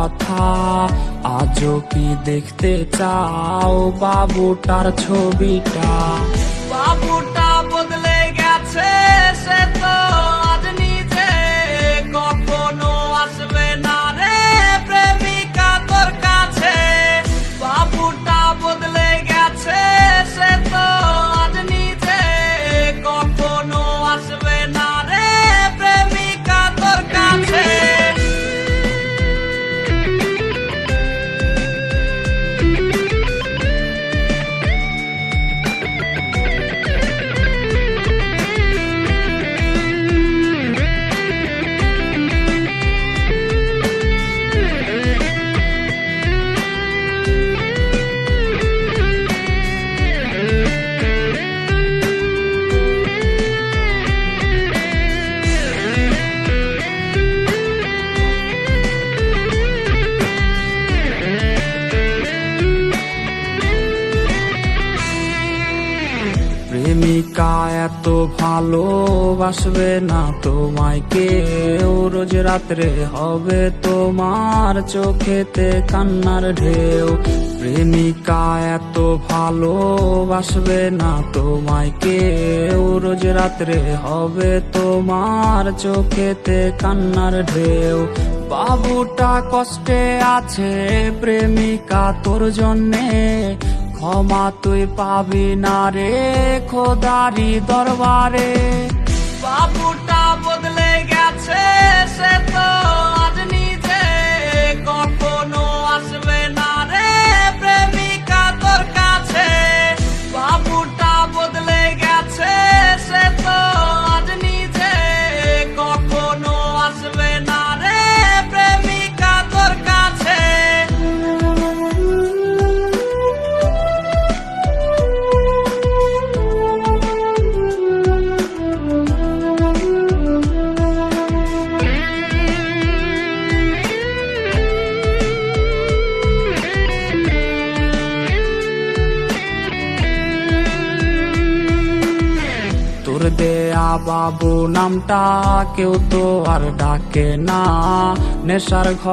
কথা আজও কি দেখতে চাও বাবুটার ছবিটা? বাবুটা বদলে গেছে, সে তো আজ নিজে কখনো আসবে না রে প্রেমিকা তোর কাছে। বাবুটা বদলে গেছে, সে তো আজ নিজে কখনো আসবে না রে প্রেমিকা তোর কাছে। প্রেমিকা এত ভালোবাসবে না তোমায় কেউ, রোজ রাত্রে হবে তোমার চোখেতে কান্নার ঢেউ। প্রেমিকা এত ভালোবাসবে না তোমায় কেউ, রোজ রাত্রে হবে তোমার চোখেতে কান্নার ঢেউ। বাবুটা কষ্টে আছে প্রেমিকা তোর জন্যে, ক্ষমা তুই পাবি না রে খোদারি দরবারে। বাবুটা বদলে গেছে, সে তো আজ নিজে কখনো আসবে না রে প্রেমিকা তোর কাছে। বাবুটা বদলে গেছে, সে তো আজ নিজে কখনো আসবে না রে প্রেমিকা তোর কাছে। তোর দেয়া বাবু নামটা কেউ তো আর ডাকে না, নেশার ঘর